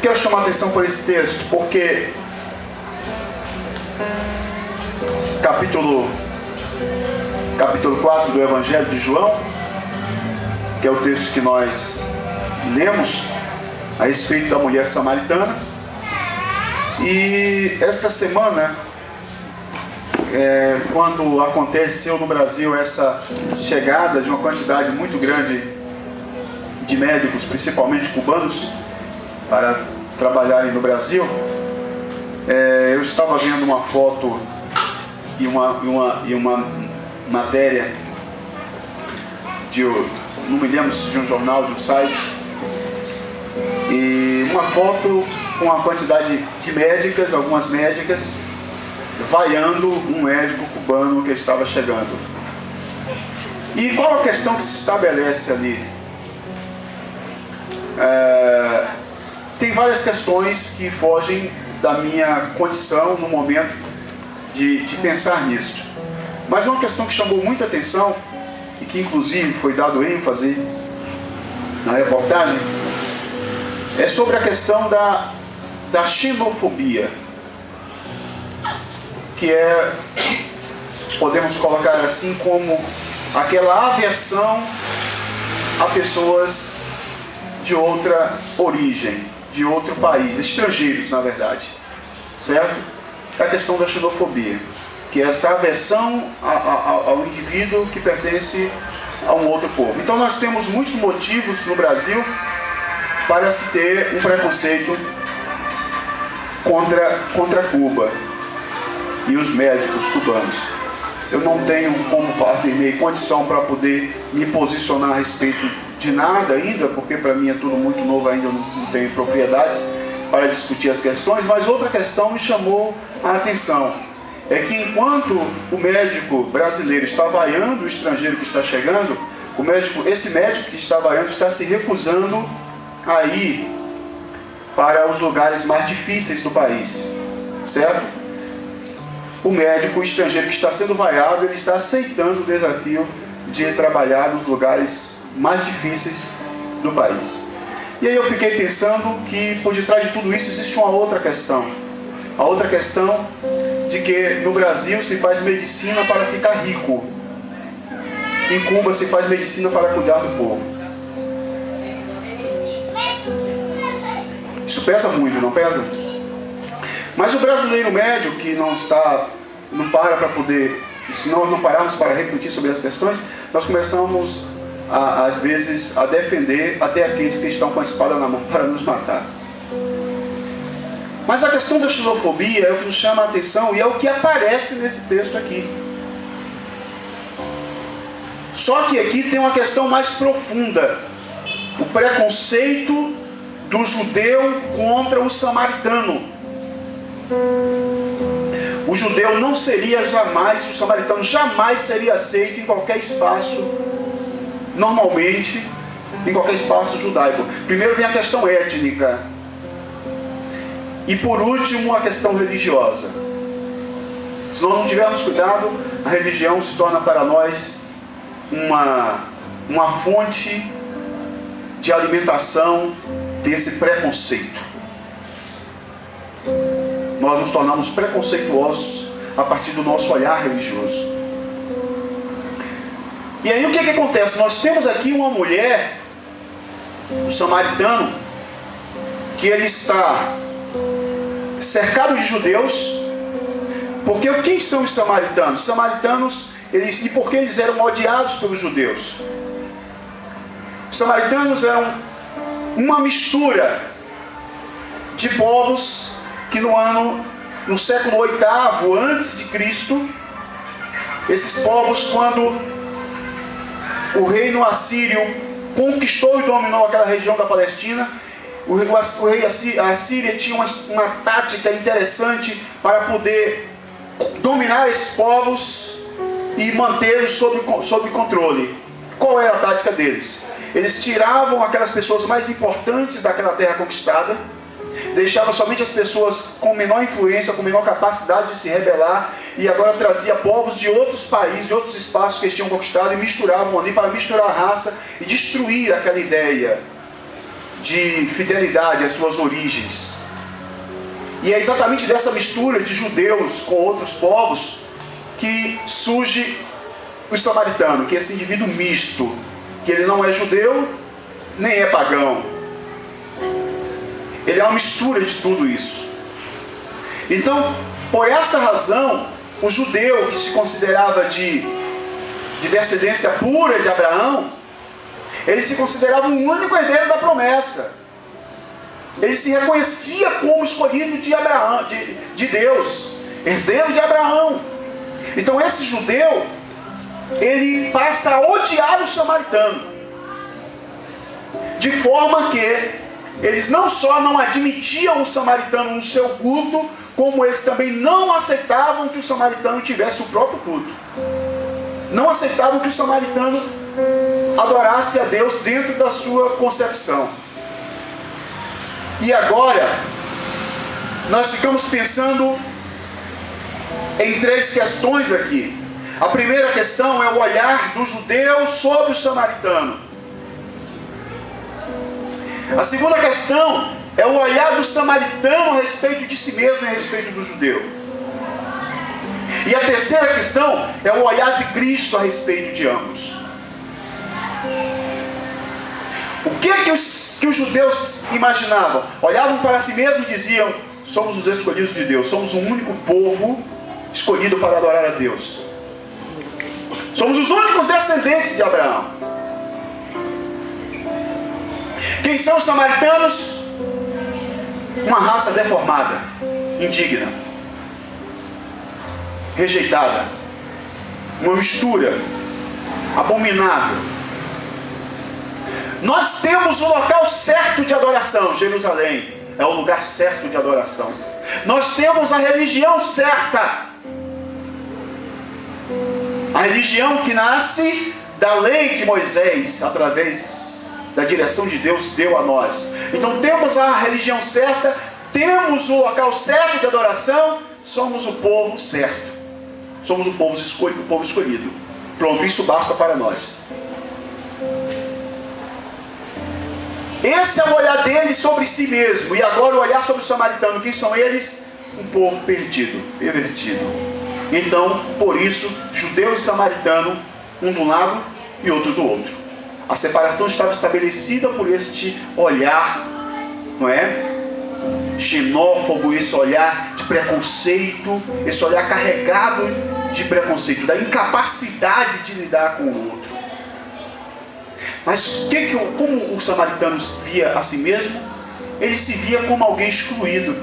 Eu quero chamar a atenção por esse texto, porque capítulo 4 do Evangelho de João, que é o texto que nós lemos a respeito da mulher samaritana. E esta semana, quando aconteceu no Brasil essa chegada de uma quantidade muito grande de médicos, principalmente cubanos, para trabalharem no Brasil, eu estava vendo uma foto e uma matéria não me lembro se de um jornal, de um site, e uma foto com a quantidade de médicas, algumas médicas, vaiando um médico cubano que estava chegando. E qual a questão que se estabelece ali? Tem várias questões que fogem da minha condição no momento de pensar nisso. Mas uma questão que chamou muita atenção, e que inclusive foi dado ênfase na reportagem, é sobre a questão da xenofobia, que podemos colocar assim, como aquela aversão a pessoas de outra origem, de outro país, estrangeiros na verdade, certo? É a questão da xenofobia, que é essa aversão ao indivíduo que pertence a um outro povo. Então nós temos muitos motivos no Brasil para se ter um preconceito contra Cuba e os médicos cubanos. Eu não tenho, como afirmei, condição para poder me posicionar a respeito de nada ainda, porque para mim é tudo muito novo ainda, eu não tenho propriedades para discutir as questões, mas outra questão me chamou a atenção. É que enquanto o médico brasileiro está vaiando o estrangeiro que está chegando, esse médico que está vaiando está se recusando a ir para os lugares mais difíceis do país, certo? O estrangeiro que está sendo vaiado, ele está aceitando o desafio de trabalhar nos lugares mais difíceis do país. E aí eu fiquei pensando que por detrás de tudo isso existe uma outra questão. A outra questão de que no Brasil se faz medicina para ficar rico. Em Cuba se faz medicina para cuidar do povo. Isso pesa muito, não pesa? Mas o brasileiro médio que não para poder, se nós não pararmos para refletir sobre as questões, nós começamos às vezes a defender até aqueles que estão com a espada na mão para nos matar. Mas a questão da xenofobia é o que nos chama a atenção e é o que aparece nesse texto aqui. Só que aqui tem uma questão mais profunda: o preconceito do judeu contra o samaritano. O judeu não seria jamais, o samaritano jamais seria aceito em qualquer espaço, normalmente, em qualquer espaço judaico. Primeiro vem a questão étnica. E por último, a questão religiosa. Se nós não tivermos cuidado, a religião se torna para nós uma fonte de alimentação desse preconceito. Nós nos tornamos preconceituosos a partir do nosso olhar religioso. E aí o que acontece? Nós temos aqui uma mulher, um samaritano, que ele está cercado de judeus. Porque quem são os samaritanos? Os samaritanos, e por que eles eram odiados pelos judeus? Os samaritanos eram uma mistura de povos que no século VIII antes de Cristo, esses povos, quando o reino assírio conquistou e dominou aquela região da Palestina, o rei Assíria tinha uma tática interessante para poder dominar esses povos e mantê-los sob controle. Qual era a tática deles? Eles tiravam aquelas pessoas mais importantes daquela terra conquistada, deixavam somente as pessoas com menor influência, com menor capacidade de se rebelar, e agora trazia povos de outros países, de outros espaços que eles tinham conquistado, e misturavam ali para misturar a raça e destruir aquela ideia de fidelidade às suas origens. E é exatamente dessa mistura de judeus com outros povos que surge o samaritano, que é esse indivíduo misto, que ele não é judeu nem é pagão. Ele é uma mistura de tudo isso. Então, por esta razão, o judeu que se considerava de descendência pura de Abraão, ele se considerava o único herdeiro da promessa. Ele se reconhecia como escolhido de Abraão, de Deus, herdeiro de Abraão. Então esse judeu, ele passa a odiar o samaritano, de forma que eles não só não admitiam o samaritano no seu culto, como eles também não aceitavam que o samaritano tivesse o próprio culto. Não aceitavam que o samaritano adorasse a Deus dentro da sua concepção. E agora, nós ficamos pensando em três questões aqui. A primeira questão é o olhar do judeu sobre o samaritano. A segunda questão é o olhar do samaritano a respeito de si mesmo e a respeito do judeu. E a terceira questão é o olhar de Cristo a respeito de ambos. O que os judeus imaginavam? Olhavam para si mesmos e diziam: somos os escolhidos de Deus, somos o único povo escolhido para adorar a Deus. Somos os únicos descendentes de Abraão. Quem são os samaritanos? Uma raça deformada, indigna, rejeitada, uma mistura abominável. Nós temos o local certo de adoração. Jerusalém é o lugar certo de adoração. Nós temos a religião certa, a religião que nasce da lei que Moisés, através da direção de Deus, deu a nós. Então temos a religião certa, temos o local certo de adoração, somos o povo certo, somos o povo escolhido. Pronto, isso basta para nós. Esse é o olhar dele sobre si mesmo. E agora o olhar sobre o samaritano. Quem são eles? Um povo perdido, pervertido. Então, por isso, judeu e samaritano, um do lado e outro do outro. A separação estava estabelecida por este olhar, não é? Xenófobo, esse olhar de preconceito, esse olhar carregado de preconceito, da incapacidade de lidar com o outro. Mas como o samaritano via a si mesmo? Ele se via como alguém excluído.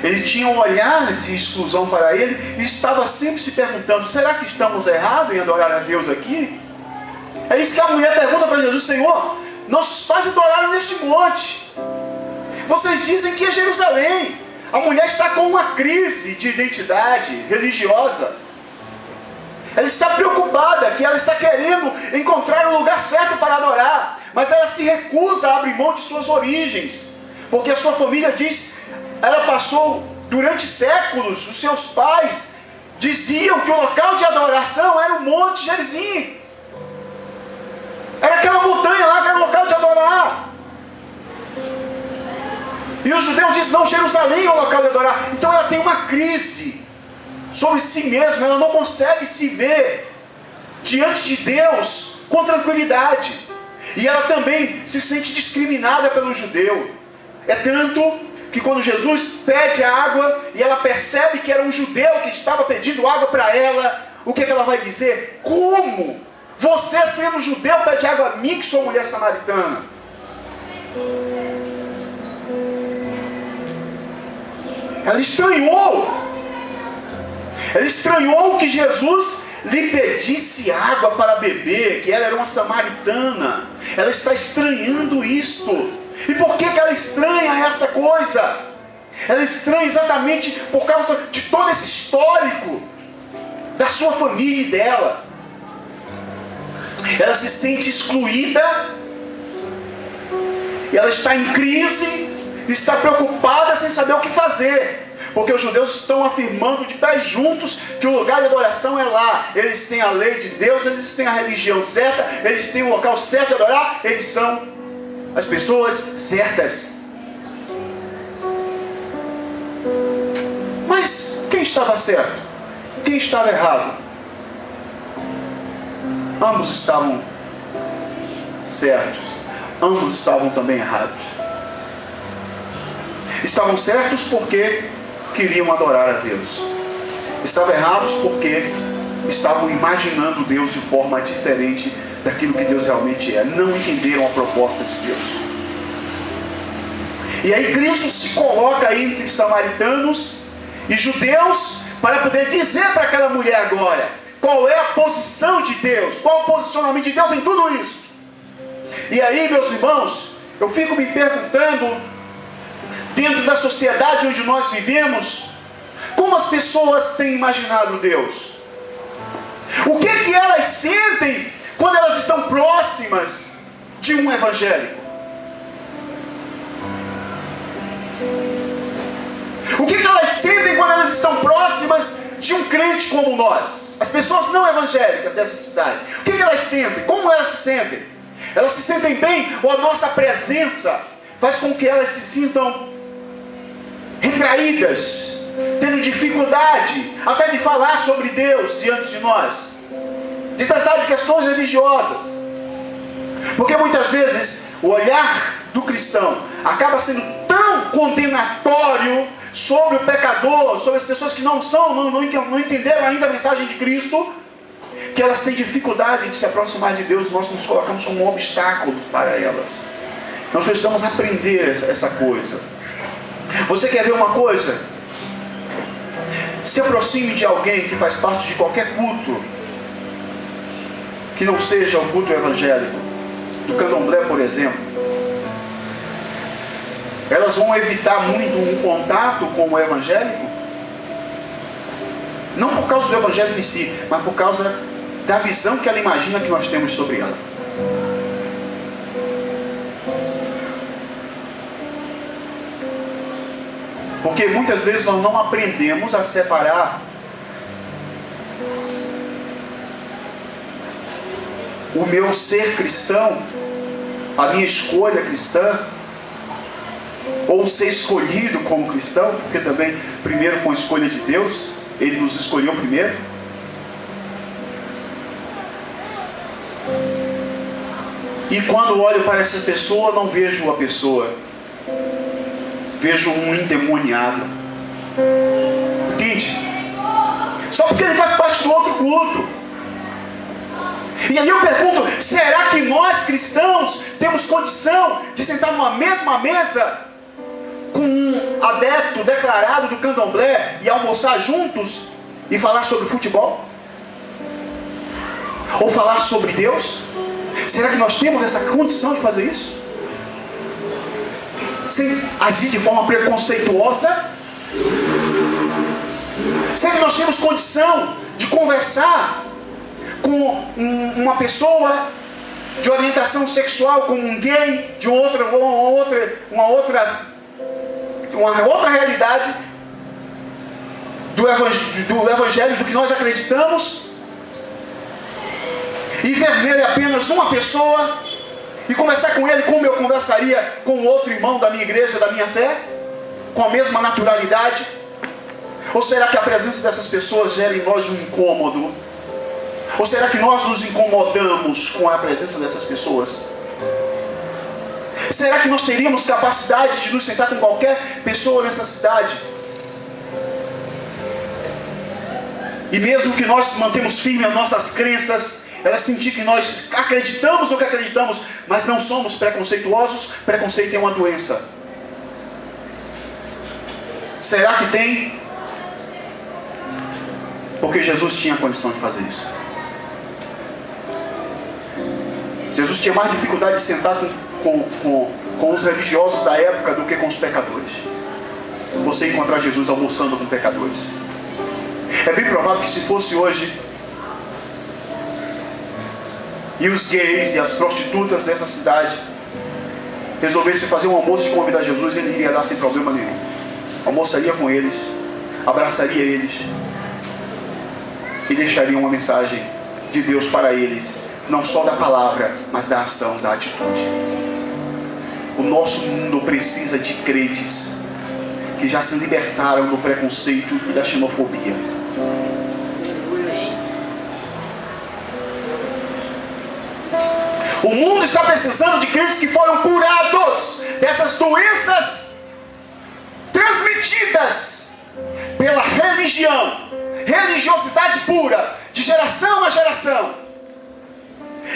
Ele tinha um olhar de exclusão para ele e estava sempre se perguntando: será que estamos errados em adorar a Deus aqui? É isso que a mulher pergunta para Jesus: Senhor, nossos pais adoraram neste monte, vocês dizem que é Jerusalém. A mulher está com uma crise de identidade religiosa. Ela está preocupada, que ela está querendo encontrar um lugar certo para adorar, mas ela se recusa a abrir mão de suas origens, porque a sua família diz, ela passou durante séculos, os seus pais diziam que o local de adoração era o Monte Gerizim, era aquela montanha lá que era o local de adorar. E os judeus dizem: não, Jerusalém é o local de adorar. Então ela tem uma crise sobre si mesma, ela não consegue se ver diante de Deus com tranquilidade. E ela também se sente discriminada pelo judeu. É tanto que quando Jesus pede água e ela percebe que era um judeu que estava pedindo água para ela, o que ela vai dizer? Como? Você, sendo judeu, pede água a mim, que sou mulher samaritana? Ela estranhou. Ela estranhou que Jesus lhe pedisse água para beber, que ela era uma samaritana. Ela está estranhando isto. E por que ela estranha esta coisa? Ela estranha exatamente por causa de todo esse histórico da sua família e dela. Ela se sente excluída. E ela está em crise, está preocupada sem saber o que fazer. Porque os judeus estão afirmando de pés juntos que o lugar de adoração é lá. Eles têm a lei de Deus, eles têm a religião certa, eles têm o local certo de adorar, eles são as pessoas certas. Mas quem estava certo? Quem estava errado? Ambos estavam certos. Ambos estavam também errados. Estavam certos porque queriam adorar a Deus. Estavam errados porque estavam imaginando Deus de forma diferente daquilo que Deus realmente é. Não entenderam a proposta de Deus. E aí Cristo se coloca entre samaritanos e judeus para poder dizer para aquela mulher agora qual é a posição de Deus, qual o posicionamento de Deus em tudo isso. E aí, meus irmãos, eu fico me perguntando, dentro da sociedade onde nós vivemos, como as pessoas têm imaginado Deus? O que elas sentem quando elas estão próximas de um evangélico? O que elas sentem quando elas estão próximas de um crente como nós? As pessoas não evangélicas dessa cidade. O que elas sentem? Como elas se sentem? Elas se sentem bem ou a nossa presença faz com que elas se sintam retraídas, tendo dificuldade até de falar sobre Deus diante de nós, de tratar de questões religiosas? Porque muitas vezes o olhar do cristão acaba sendo tão condenatório sobre o pecador, sobre as pessoas que não entenderam ainda a mensagem de Cristo, que elas têm dificuldade de se aproximar de Deus. Nós nos colocamos como obstáculos para elas. Nós precisamos aprender essa coisa. Você quer ver uma coisa? Se aproxime de alguém que faz parte de qualquer culto que não seja o culto evangélico, do candomblé, por exemplo. Elas vão evitar muito um contato com o evangélico, não por causa do evangelho em si, mas por causa da visão que ela imagina que nós temos sobre ela. Porque muitas vezes nós não aprendemos a separar o meu ser cristão, a minha escolha cristã, ou ser escolhido como cristão, porque também primeiro foi uma escolha de Deus, Ele nos escolheu primeiro. E quando olho para essa pessoa, não vejo a pessoa, vejo um endemoniado. Entende? Só porque ele faz parte do outro culto. E aí eu pergunto, será que nós cristãos temos condição de sentar numa mesma mesa com um adepto declarado do candomblé e almoçar juntos e falar sobre futebol? Ou falar sobre Deus? Será que nós temos essa condição de fazer isso? Sem agir de forma preconceituosa? Será que nós temos condição de conversar com uma pessoa de orientação sexual, com um gay, de uma outra realidade do evangelho, do que nós acreditamos, e ver nele apenas uma pessoa e conversar com ele como eu conversaria com outro irmão da minha igreja, da minha fé, com a mesma naturalidade? Ou será que a presença dessas pessoas gera em nós um incômodo? Ou será que nós nos incomodamos com a presença dessas pessoas? Será que nós teríamos capacidade de nos sentar com qualquer pessoa nessa cidade? E mesmo que nós mantemos firmes as nossas crenças, elas sentir que nós acreditamos no que acreditamos, mas não somos preconceituosos. Preconceito é uma doença. Será que tem? Porque Jesus tinha condição de fazer isso. Jesus tinha mais dificuldade de sentar com os religiosos da época do que com os pecadores. Você encontrar Jesus almoçando com pecadores. É bem provável que se fosse hoje, e os gays e as prostitutas dessa cidade resolvessem fazer um almoço e convidar Jesus, ele iria dar sem problema nenhum. Almoçaria com eles, abraçaria eles e deixaria uma mensagem de Deus para eles, não só da palavra, mas da ação, da atitude. O nosso mundo precisa de crentes que já se libertaram do preconceito e da xenofobia. O mundo está precisando de crentes que foram curados dessas doenças transmitidas pela religião, religiosidade pura, de geração a geração.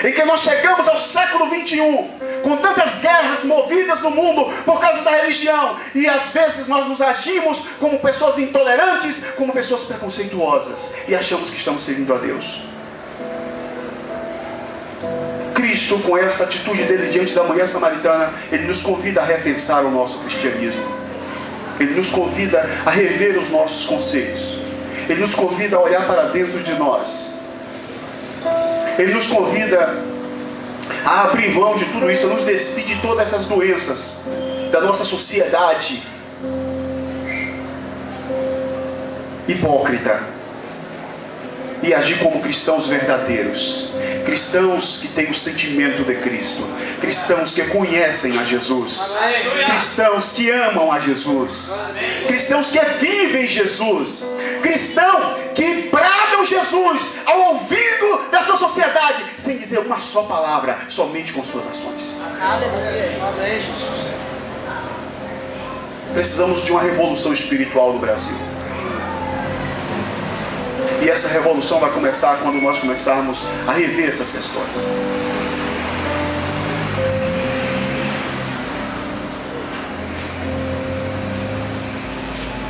Em que nós chegamos ao século 21 com tantas guerras movidas no mundo por causa da religião, e às vezes nós nos agimos como pessoas intolerantes, como pessoas preconceituosas, e achamos que estamos servindo a Deus. Cristo, com essa atitude dele diante da mulher samaritana, ele nos convida a repensar o nosso cristianismo. Ele nos convida a rever os nossos conceitos. Ele nos convida a olhar para dentro de nós. Ele nos convida a abrir mão de tudo isso, a nos despir de todas essas doenças da nossa sociedade hipócrita, e agir como cristãos verdadeiros, cristãos que têm o sentimento de Cristo, cristãos que conhecem a Jesus, cristãos que amam a Jesus, cristãos que vivem Jesus, cristãos que bradam Jesus ao ouvido da sua sociedade, sem dizer uma só palavra, somente com suas ações. Precisamos de uma revolução espiritual no Brasil. E essa revolução vai começar quando nós começarmos a rever essas questões.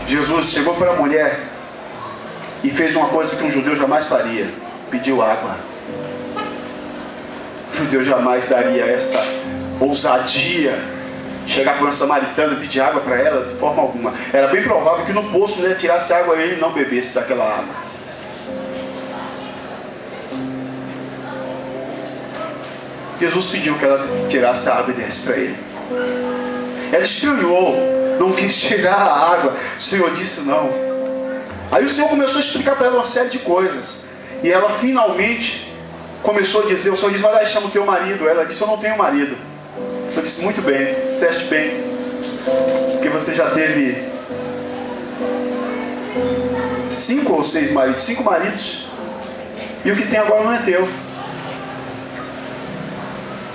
Jesus chegou para a mulher e fez uma coisa que um judeu jamais faria: pediu água. O judeu jamais daria esta ousadia, chegar para uma samaritana e pedir água para ela, de forma alguma. Era bem provável que no poço ele tirasse água e ele não bebesse daquela água. Jesus pediu que ela tirasse a água e desse para ele. Ela estranhou, não quis tirar a água. O Senhor disse não. Aí o Senhor começou a explicar para ela uma série de coisas. E ela finalmente começou a dizer, o Senhor disse: vai lá e chama o teu marido. Ela disse: eu não tenho marido. O Senhor disse: muito bem, disseste bem, porque você já teve 5 ou 6 maridos, 5 maridos, e o que tem agora não é teu.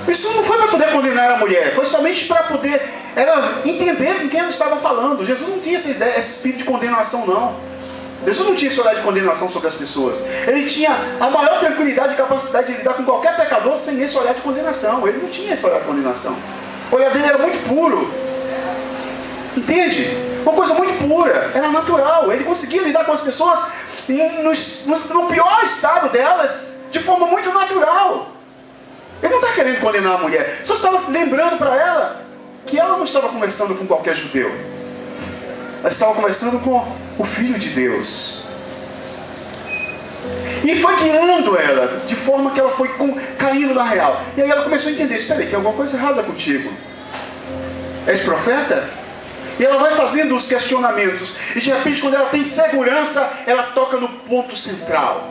Isso não foi para poder condenar a mulher, foi somente para poder ela entender com quem ela estava falando. Jesus não tinha essa ideia, esse espírito de condenação, não. Jesus não tinha esse olhar de condenação sobre as pessoas. Ele tinha a maior tranquilidade e capacidade de lidar com qualquer pecador sem esse olhar de condenação. Ele não tinha esse olhar de condenação. O olhar dele era muito puro. Entende? Uma coisa muito pura, era natural. Ele conseguia lidar com as pessoas no pior estado delas de forma muito natural. Ele não está querendo condenar a mulher, só estava lembrando para ela que ela não estava conversando com qualquer judeu. Ela estava conversando com o Filho de Deus. E foi guiando ela, de forma que ela foi caindo na real. E aí ela começou a entender: espera aí, tem alguma coisa errada contigo. És profeta? E ela vai fazendo os questionamentos. E de repente, quando ela tem segurança, ela toca no ponto central.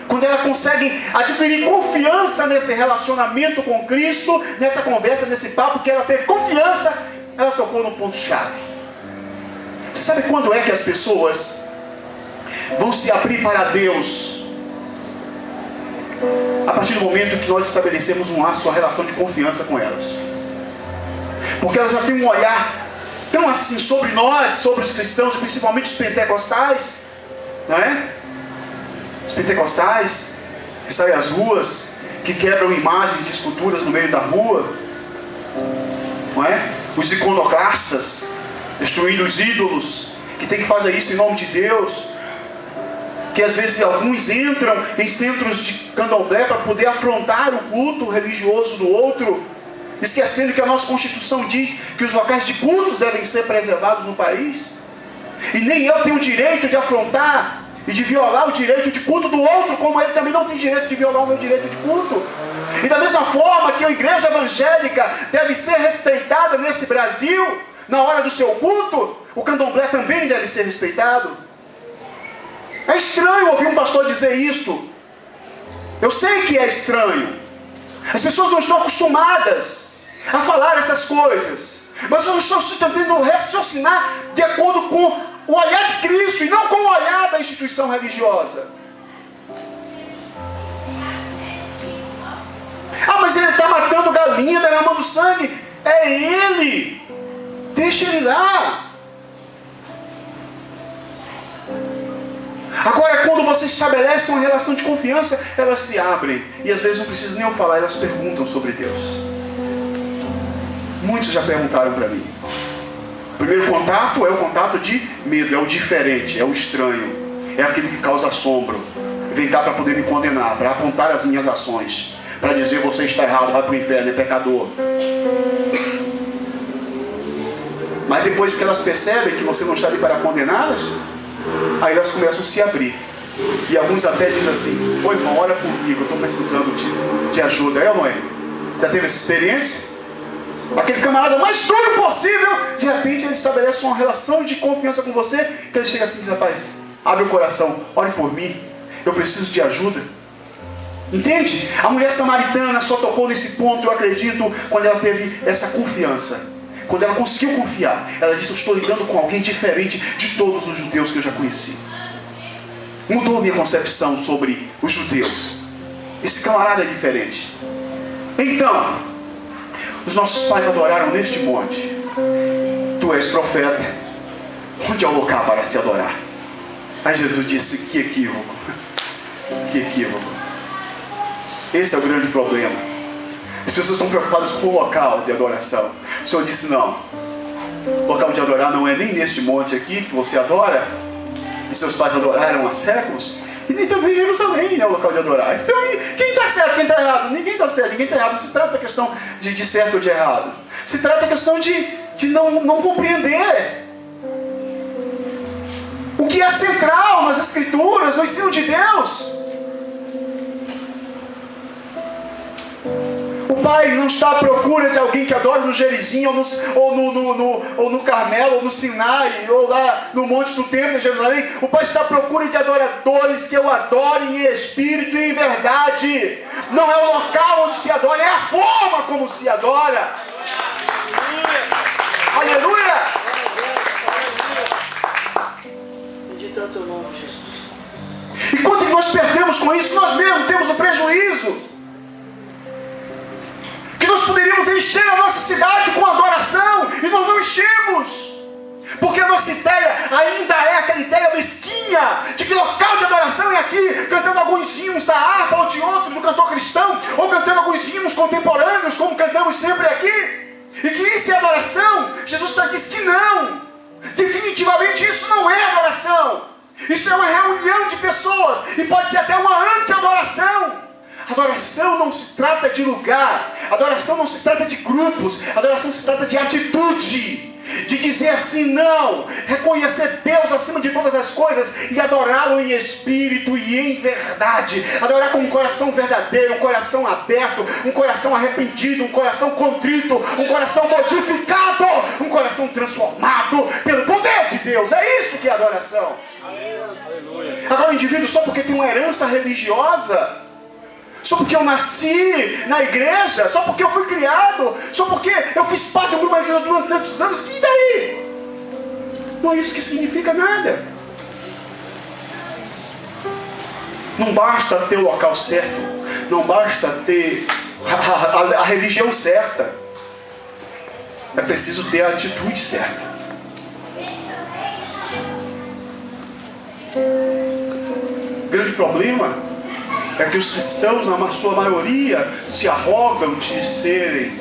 Quando ela consegue adquirir confiança nesse relacionamento com Cristo, nessa conversa, nesse papo, que ela teve confiança, ela tocou no ponto-chave. Você sabe quando é que as pessoas vão se abrir para Deus? A partir do momento que nós estabelecemos um laço, uma relação de confiança com elas. Porque elas já têm um olhar tão assim sobre nós, sobre os cristãos, principalmente os pentecostais, não é? Os pentecostais que saem às ruas, que quebram imagens de esculturas no meio da rua, não é? Os iconoclastas, destruindo os ídolos, que tem que fazer isso em nome de Deus, que às vezes alguns entram em centros de candomblé para poder afrontar o culto religioso do outro, esquecendo que a nossa Constituição diz que os locais de cultos devem ser preservados no país, e nem eu tenho o direito de afrontar e de violar o direito de culto do outro, como ele também não tem direito de violar o meu direito de culto. E da mesma forma que a igreja evangélica deve ser respeitada nesse Brasil, na hora do seu culto, o candomblé também deve ser respeitado. É estranho ouvir um pastor dizer isto. Eu sei que é estranho. As pessoas não estão acostumadas. a falar essas coisas. Mas eu estou tentando raciocinar de acordo com o olhar de Cristo e não com o olhar da instituição religiosa. Ah, mas ele está matando galinha, derramando sangue. É ele. Deixa ele lá. Agora, quando você estabelece uma relação de confiança, elas se abrem. E às vezes não precisa nem eu falar, elas perguntam sobre Deus. Muitos já perguntaram para mim. O primeiro contato é o contato de medo, é o diferente, é o estranho. É aquilo que causa assombro. Vem cá para poder me condenar, para apontar as minhas ações, para dizer você está errado, vai para o inferno, é pecador. Mas depois que elas percebem que você não está ali para condená-las, aí elas começam a se abrir. E alguns até dizem assim: ô irmão, ora comigo, eu estou precisando de ajuda. É ou não é? Já teve essa experiência? Aquele camarada mais duro possível, de repente ele estabelece uma relação de confiança com você, que ele chega assim e diz: rapaz, abre o coração, ore por mim, eu preciso de ajuda. Entende? A mulher samaritana só tocou nesse ponto, eu acredito, quando ela teve essa confiança. Quando ela conseguiu confiar, ela disse: eu estou lidando com alguém diferente de todos os judeus que eu já conheci. Mudou a minha concepção sobre os judeus. Esse camarada é diferente. Então, os nossos pais adoraram neste monte. Tu és profeta. Onde é o local para se adorar? Aí Jesus disse: que equívoco. Que equívoco. Esse é o grande problema. As pessoas estão preocupadas com o local de adoração. O Senhor disse: não. O local de adorar não é nem neste monte aqui que você adora, e seus pais adoraram há séculos, e nem também Jerusalém é o local de adorar. Então, quem está certo, quem está errado? Ninguém está certo, ninguém está errado. Não se trata da questão de certo ou de errado. Se trata da questão de não compreender o que é central nas Escrituras, no ensino de Deus. O Pai não está à procura de alguém que adore no Gerizinho, ou no Carmelo, ou no Sinai, ou lá no Monte do Templo de Jerusalém. O Pai está à procura de adoradores que o adorem em espírito e em verdade. Não é o local onde se adora, é a forma como se adora. Aleluia! Bendito é o teu nome, Jesus. E quando nós perdemos com isso, nós mesmos temos o prejuízo. Que nós poderíamos encher a nossa cidade com adoração, e nós não enchemos, porque a nossa ideia ainda é aquela ideia mesquinha, de que local de adoração é aqui, cantando alguns hinos da harpa ou de outro, do cantor cristão, ou cantando alguns hinos contemporâneos, como cantamos sempre aqui, e que isso é adoração. Jesus diz que não, definitivamente isso não é adoração, isso é uma reunião de pessoas, e pode ser até uma anti-adoração. Adoração não se trata de lugar, adoração não se trata de grupos, adoração se trata de atitude, de dizer assim: não, reconhecer Deus acima de todas as coisas e adorá-lo em espírito e em verdade, adorar com um coração verdadeiro, um coração aberto, um coração arrependido, um coração contrito, um coração modificado, um coração transformado pelo poder de Deus. É isso que é adoração. Agora o indivíduo, só porque tem uma herança religiosa, só porque eu nasci na igreja, só porque eu fui criado, só porque eu fiz parte de alguma igreja durante tantos anos, e daí? Não é isso que significa nada. Não basta ter o local certo, não basta ter a religião certa, é preciso ter a atitude certa. O grande problema é que os cristãos, na sua maioria, se arrogam de serem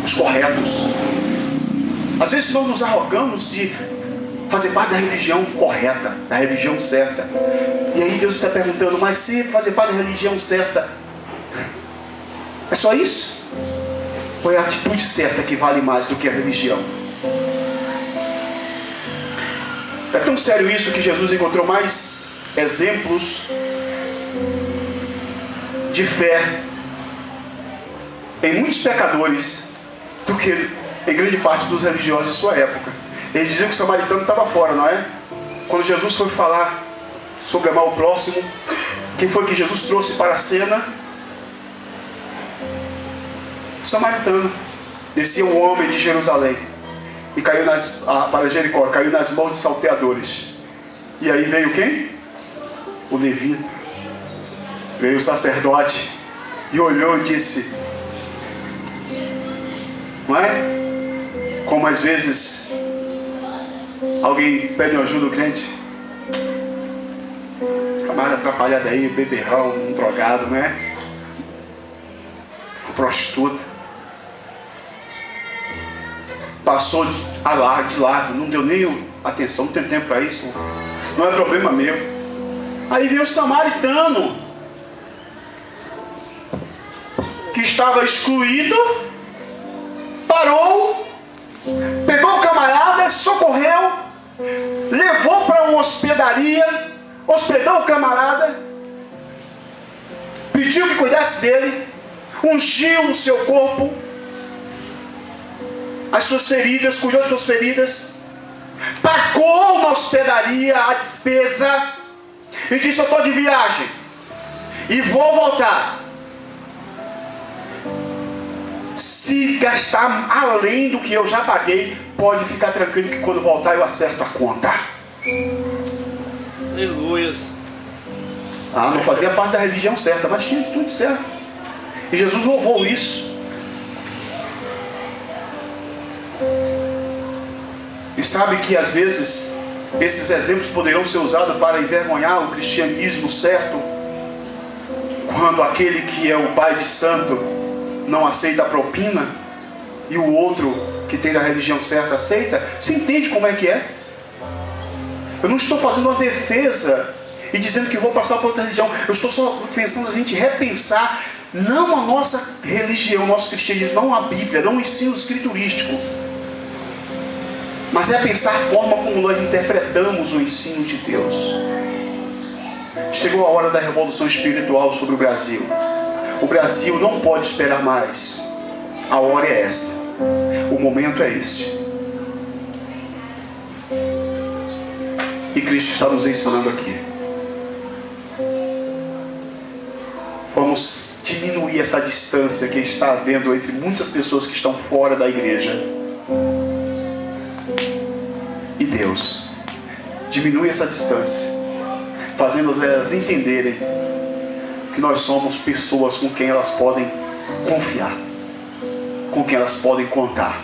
os corretos. Às vezes nós nos arrogamos de fazer parte da religião correta, da religião certa. E aí Deus está perguntando: mas se fazer parte da religião certa, é só isso? Ou é a atitude certa que vale mais do que a religião? É tão sério isso que Jesus encontrou mais exemplos de fé em muitos pecadores do que em grande parte dos religiosos de sua época. Eles diziam que o samaritano estava fora, não é? Quando Jesus foi falar sobre amar o próximo, quem foi que Jesus trouxe para a cena? Samaritano. Descia um homem de Jerusalém e caiu para Jericó, caiu nas mãos de salteadores. E aí veio quem? O levita. Veio o sacerdote e olhou e disse: não é? Como às vezes alguém pede ajuda ao crente, camarada atrapalhado aí, beberrão, um drogado, não é? Uma prostituta. Passou de largo, não deu nem atenção, não tem tempo para isso, não é problema meu. Aí veio o samaritano, que estava excluído, parou, pegou o camarada, socorreu, levou para uma hospedaria, hospedou o camarada, pediu que cuidasse dele, ungiu o seu corpo, as suas feridas, cuidou de suas feridas, pagou na hospedaria a despesa e disse: eu estou de viagem e vou voltar. Se gastar além do que eu já paguei, pode ficar tranquilo que quando voltar eu acerto a conta. Aleluias. Não fazia parte da religião certa, mas tinha tudo certo. E Jesus louvou isso. E sabe que às vezes esses exemplos poderão ser usados para envergonhar o cristianismo certo, quando aquele que é o pai de santo não aceita a propina e o outro que tem a religião certa aceita. Você entende como é que é? Eu não estou fazendo uma defesa e dizendo que vou passar para outra religião. Eu estou só pensando a gente repensar não a nossa religião, o nosso cristianismo, não a Bíblia, não o ensino escriturístico, mas é pensar a forma como nós interpretamos o ensino de Deus. Chegou a hora da revolução espiritual sobre o Brasil. O Brasil não pode esperar mais. A hora é esta. O momento é este. E Cristo está nos ensinando aqui. Vamos diminuir essa distância que está havendo entre muitas pessoas que estão fora da igreja e Deus. Diminui essa distância, fazendo elas entenderem que nós somos pessoas com quem elas podem confiar, com quem elas podem contar.